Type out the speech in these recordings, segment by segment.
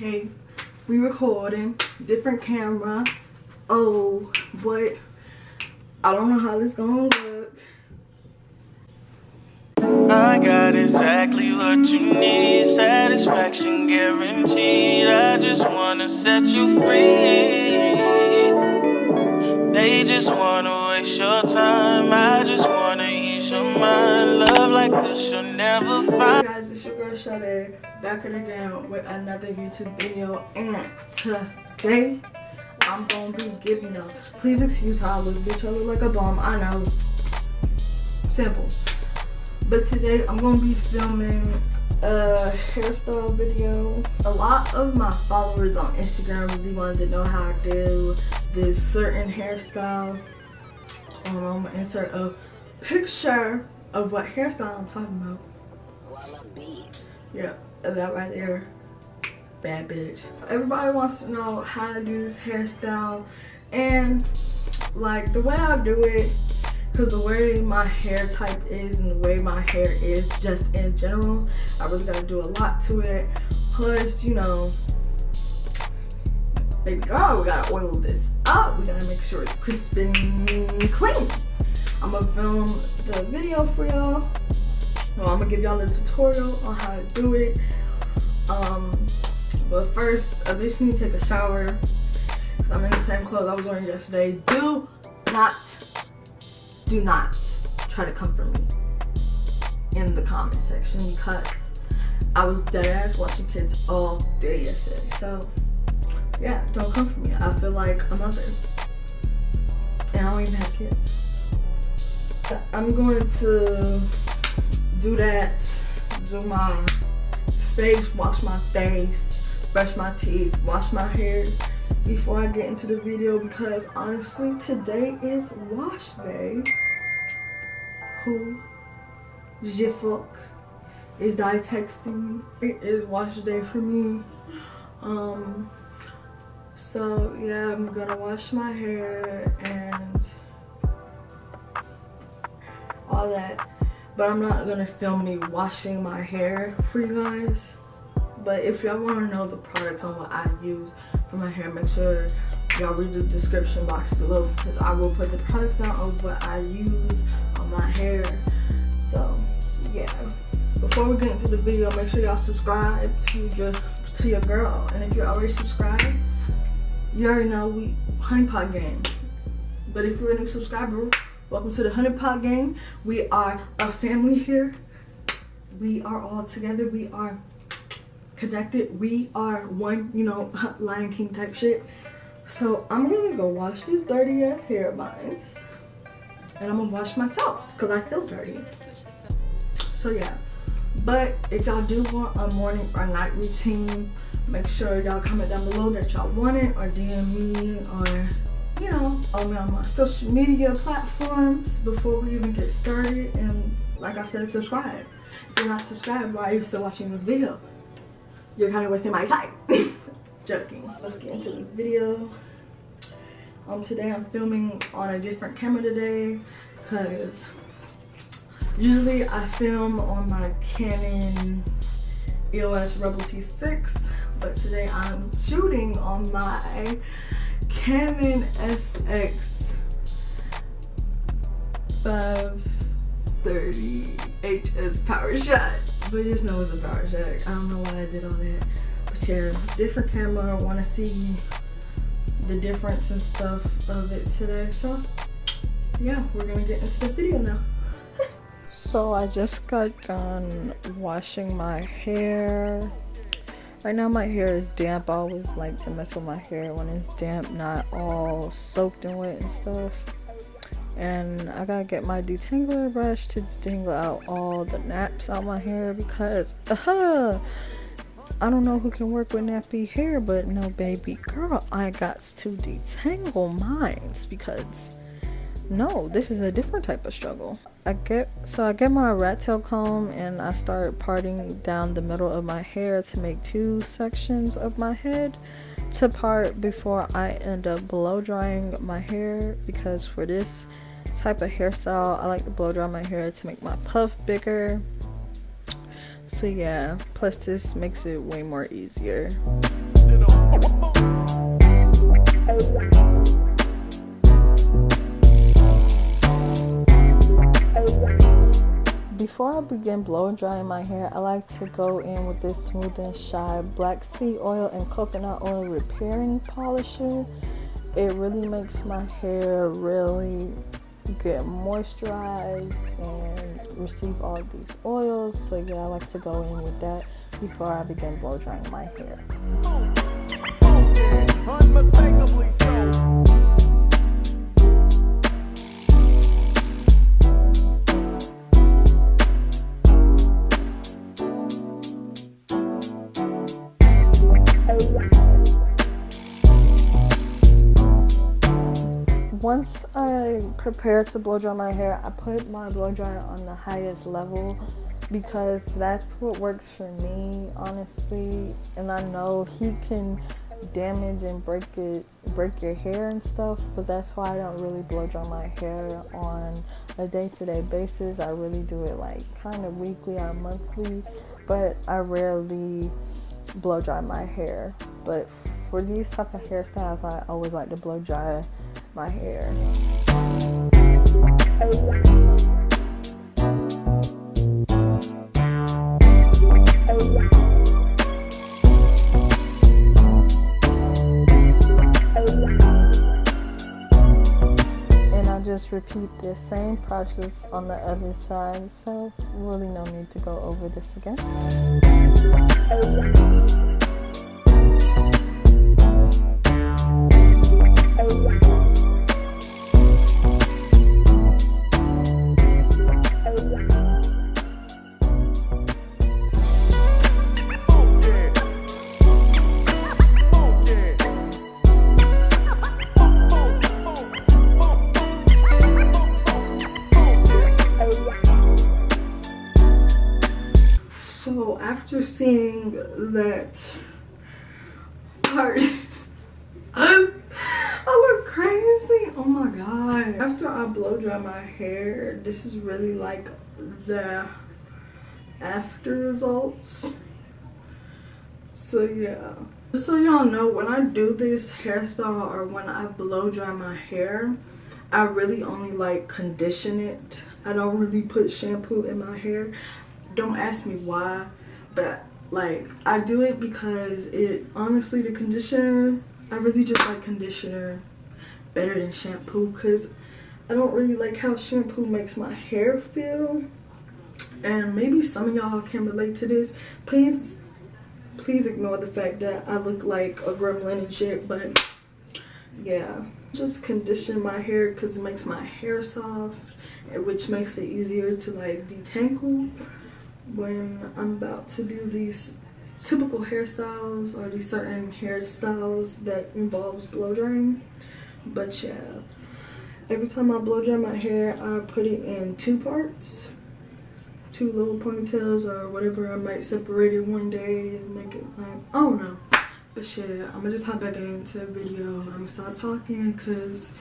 okay, we recording, different camera. Oh, but I don't know how this gonna look. I got exactly what you need, satisfaction guaranteed. I just wanna set you free. They just wanna waste your time, I just wanna ease your mind. Love like this you'll never find. Hey guys, it's your girl Sade, back at it again with another YouTube video, and today I'm gonna be giving y'all, please excuse how I look, bitch, I look like a bum, I know, simple. But today I'm gonna be filming a hairstyle video. A lot of my followers on Instagram really wanted to know how I do this certain hairstyle. I'm gonna insert a picture of what hairstyle I'm talking about. Yeah, that right there. Bad bitch. Everybody wants to know how to do this hairstyle, and like the way I do it, because the way my hair type is and the way my hair is just in general, I really gotta do a lot to it. Plus, you know, baby girl, we gotta oil this up. We gotta make sure it's crisp and clean. I'm gonna film the video for y'all. Well, I'm gonna give y'all a tutorial on how to do it. But first, I just need to take a shower because I'm in the same clothes I was wearing yesterday. Do not try to come for me in the comment section, because I was dead ass watching kids all day yesterday. So yeah, don't come for me. I feel like a mother and I don't even have kids. I'm going to do that, do my face, wash my face, brush my teeth, wash my hair before I get into the video, because honestly today is wash day. Who je fuck is die texting? It is wash day for me. So yeah, I'm gonna wash my hair and all that, but I'm not gonna film me washing my hair for you guys. But if y'all want to know the products on what I use for my hair, make sure y'all read the description box below, because I will put the products down of what I use on my hair. So yeah, before we get into the video, make sure y'all subscribe to your girl. And if you're already subscribed, you already know we HoneyPot Gang. But if you're a new subscriber, welcome to the HoneyPot Gang. We are a family here. We are all together. We are connected. We are one, you know, Lion King type shit. So I'm gonna go wash this dirty ass hair of mine, and I'm gonna wash myself because I feel dirty. So yeah, but if y'all do want a morning or night routine, make sure y'all comment down below that y'all want it, or DM me, or you know, on my social media platforms before we even get started. And like I said, subscribe. If you're not subscribed, why are you still watching this video? You're kind of wasting my time. Joking. Let's get into this video. Today I'm filming on a different camera today, because usually I film on my Canon EOS Rebel T6, but today I'm shooting on my Canon SX 530 HS power shot. But just know it's a power shot. I don't know why I did all that. But yeah, different camera. I want to see the difference and stuff of it today. So yeah, we're gonna get into the video now. So I just got done washing my hair. Right now my hair is damp. I always like to mess with my hair when it's damp, not all soaked and wet and stuff. And I gotta get my Detangler Brush to detangle out all the naps out my hair, because I don't know who can work with nappy hair, but no, baby girl, I got to detangle mine, because no, this is a different type of struggle. I get my rat tail comb and I start parting down the middle of my hair to make two sections of my head to part before I end up blow drying my hair, because for this type of hairstyle I like to blow dry my hair to make my puff bigger. So yeah, plus this makes it way more easier. Before I begin blow drying my hair, I like to go in with this Smoothin Shy Black Seed Oil and Coconut Oil Repairing Polisher. It really makes my hair really get moisturized and receive all of these oils. So yeah, I like to go in with that before I begin blow drying my hair. Unmistakably so. Once I prepare to blow dry my hair, I put my blow dryer on the highest level because that's what works for me, honestly. And I know heat can damage and break your hair and stuff, but that's why I don't really blow dry my hair on a day-to-day basis. I really do it like kind of weekly or monthly, but I rarely blow dry my hair. But for these type of hairstyles, I always like to blow dry my hair. And I just repeat the same process on the other side, so really no need to go over this again. So after seeing that part, I look crazy. Oh my god. After I blow dry my hair, this is really like the after results. So yeah. Just so y'all know, when I do this hairstyle or when I blow dry my hair, I really only like condition it. I don't really put shampoo in my hair. Don't ask me why, but like I do it because it honestly, the conditioner, I really just like conditioner better than shampoo because I don't really like how shampoo makes my hair feel. And maybe some of y'all can relate to this. Please ignore the fact that I look like a gremlin and shit, but yeah, just condition my hair because it makes my hair soft, which makes it easier to like detangle when I'm about to do these typical hairstyles or these certain hairstyles that involves blow drying. But yeah, every time I blow dry my hair, I put it in 2 parts, 2 little ponytails or whatever. I might separate it one day and make it like, I don't know. But shit, I'm gonna just hop back into the video. I'm gonna stop talking because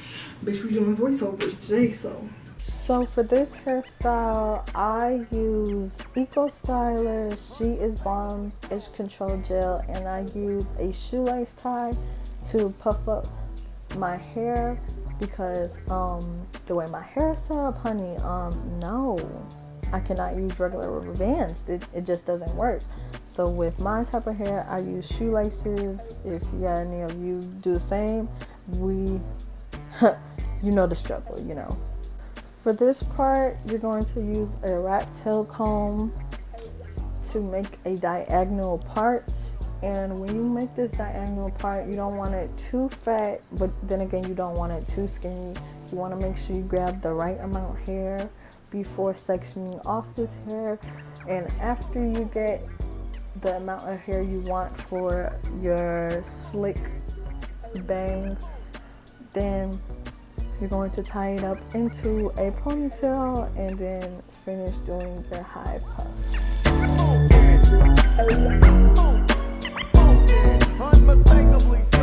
bitch, we doing voiceovers today. So for this hairstyle, I use Eco Styler SheIsBomb Edge Control Gel, and I use a shoelace tie to puff up my hair because the way my hair is set up, honey, no, I cannot use regular rubber bands. It just doesn't work. So with my type of hair, I use shoelaces. If any of you do the same, you know the struggle, you know. For this part, you're going to use a rat tail comb to make a diagonal part. And when you make this diagonal part, you don't want it too fat, but then again, you don't want it too skinny. You want to make sure you grab the right amount of hair before sectioning off this hair. And after you get the amount of hair you want for your slick bang, then you're going to tie it up into a ponytail and then finish doing your high puff. Unmistakably so.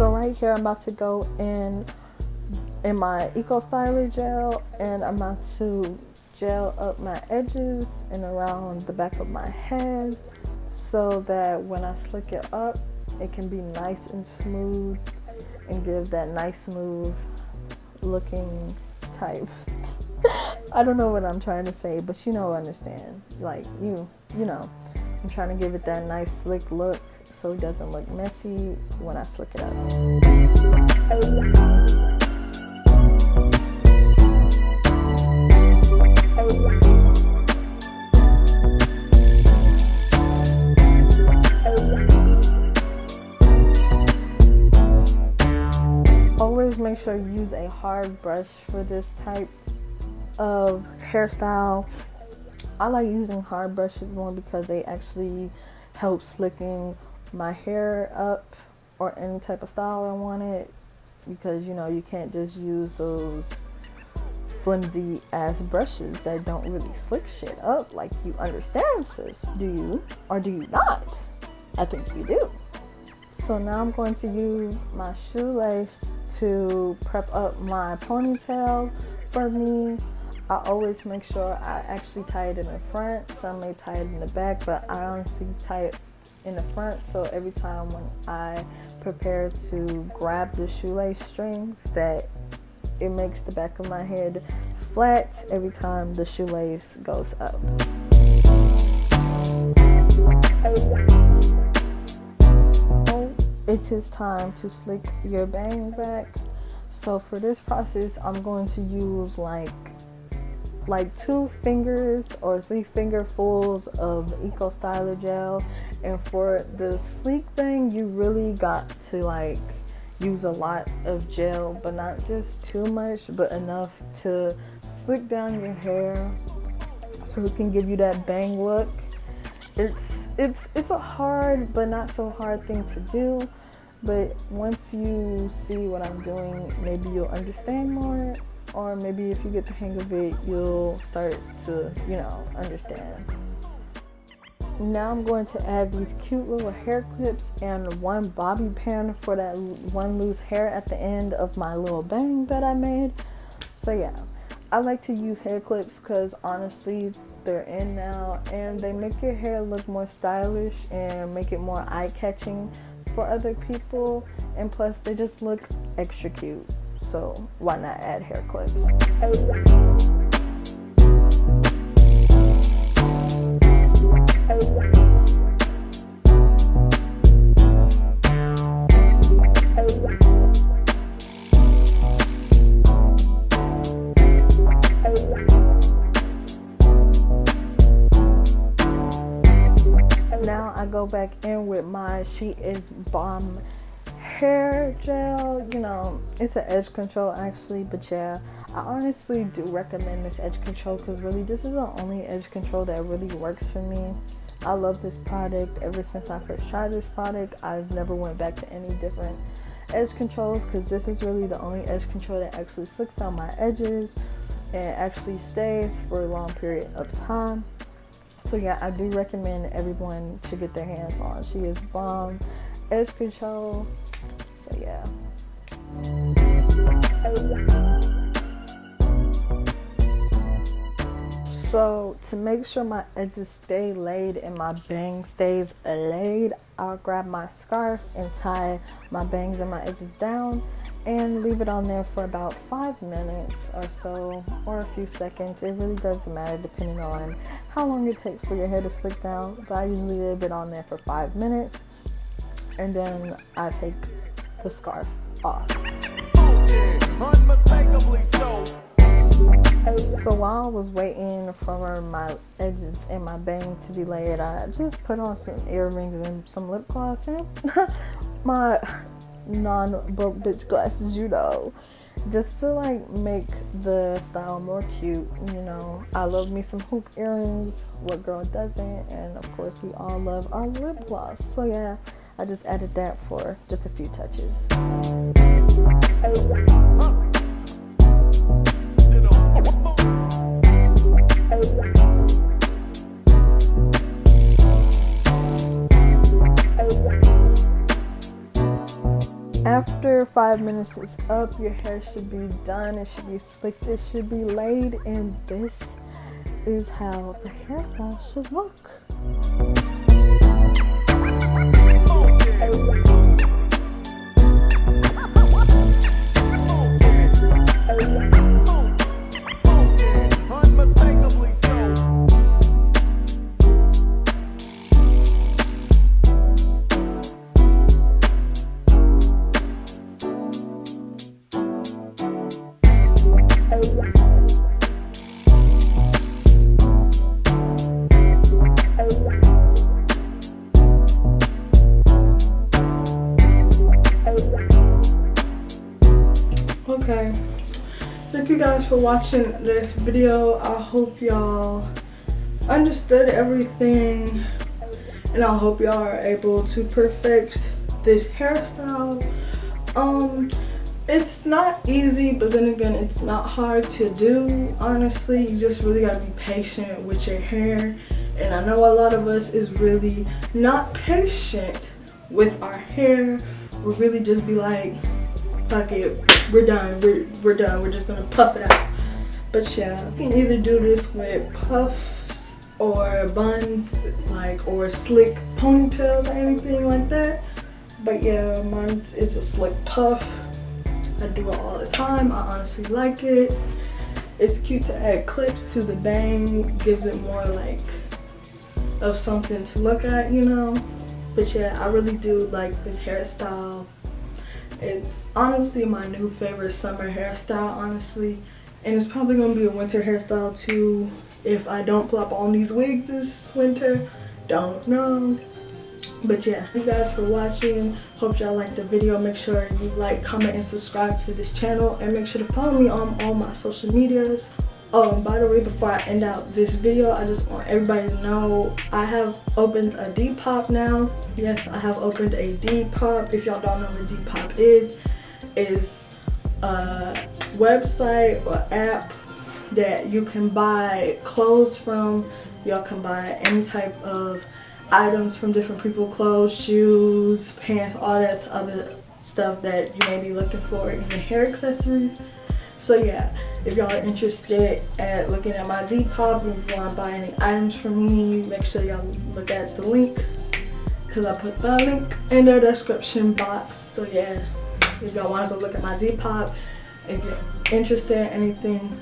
So right here, I'm about to go in my Eco Styler gel, and I'm about to gel up my edges and around the back of my head so that when I slick it up, it can be nice and smooth and give that nice smooth looking type. I don't know what I'm trying to say, but you know, understand. Like you know, I'm trying to give it that nice slick look so it doesn't look messy when I slick it up. Always make sure you use a hard brush for this type of hairstyle. I like using hard brushes more because they actually help slicking my hair up or any type of style I want it, because you know, you can't just use those flimsy ass brushes that don't really slick shit up. Like, you understand, sis? Do you or do you not? I think you do. So now I'm going to use my shoelace to prep up my ponytail. For me, I always make sure I actually tie it in the front. Some may tie it in the back, but I honestly tie it in the front, so every time when I prepare to grab the shoelace strings, that it makes the back of my head flat every time the shoelace goes up. It is time to slick your bang back. So for this process, I'm going to use like 2 fingers or 3 fingerfuls of Eco Styler gel. And for the sleek thing, you really got to like use a lot of gel, but not just too much, but enough to slick down your hair so it can give you that bang look. It's a hard but not so hard thing to do, but once you see what I'm doing, maybe you'll understand more, or maybe if you get the hang of it, you'll start to, you know, understand. Now I'm going to add these cute little hair clips and 1 bobby pin for that 1 loose hair at the end of my little bang that I made. So yeah, I like to use hair clips because honestly, they're in now and they make your hair look more stylish and make it more eye-catching for other people, and plus they just look extra cute. So why not add hair clips? Now I go back in with my SheIsBomb hair gel. You know, it's an edge control actually, but yeah, I honestly do recommend this edge control because really this is the only edge control that really works for me. I love this product. Ever since I first tried this product, I've never went back to any different edge controls because this is really the only edge control that actually slicks down my edges and actually stays for a long period of time. So yeah, I do recommend everyone should get their hands on SheIsBomb edge control. So yeah. So to make sure my edges stay laid and my bang stays laid, I'll grab my scarf and tie my bangs and my edges down and leave it on there for about 5 minutes or so, or a few seconds. It really doesn't matter depending on how long it takes for your hair to slick down, but I usually leave it on there for 5 minutes and then I take the scarf off. So while I was waiting for my edges and my bang to be laid, I just put on some earrings and some lip gloss and my non-broke bitch glasses, you know, just to like make the style more cute. You know, I love me some hoop earrings, what girl doesn't? And of course we all love our lip gloss. So yeah, I just added that for just a few touches. after 5 minutes is up, your hair should be done. It should be slicked. It should be laid. And this is how the hairstyle should look. Okay, thank you guys for watching this video. I hope y'all understood everything, and I hope y'all are able to perfect this hairstyle. It's not easy, but then again, it's not hard to do. Honestly, you just really gotta be patient with your hair, and I know a lot of us is really not patient with our hair. We really just be like, fuck it, we're done, we're done, we're just gonna puff it out. But yeah, you can either do this with puffs or buns, like, or slick ponytails or anything like that. But yeah, mine is a slick puff. I do it all the time. I honestly like it. It's cute to add clips to the bang, gives it more like of something to look at, you know. But yeah, I really do like this hairstyle. It's honestly my new favorite summer hairstyle, honestly. And it's probably gonna be a winter hairstyle too if I don't plop on these wigs this winter. Don't know. But yeah, thank you guys for watching. Hope y'all liked the video. Make sure you like, comment, and subscribe to this channel. And make sure to follow me on all my social medias. Oh, and by the way, before I end out this video, I just want everybody to know I have opened a Depop now. Yes, I have opened a Depop. If y'all don't know what Depop is a website or app that you can buy clothes from. Y'all can buy any type of items from different people, clothes, shoes, pants, all that other stuff that you may be looking for, even hair accessories. So yeah, if y'all are interested at looking at my Depop and you want to buy any items from me, make sure y'all look at the link, because I put the link in the description box. So yeah, if y'all want to go look at my Depop, if you're interested in anything,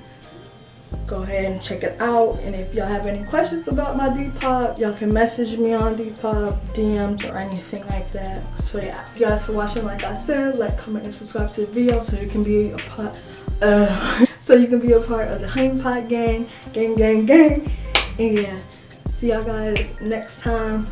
go ahead and check it out. And if y'all have any questions about my Depop, y'all can message me on Depop, DMs, or anything like that. So yeah, thank you guys for watching. Like I said, like, comment, and subscribe to the video so you can be a part so you can be a part of the HoneyPot gang. And yeah, see y'all guys next time.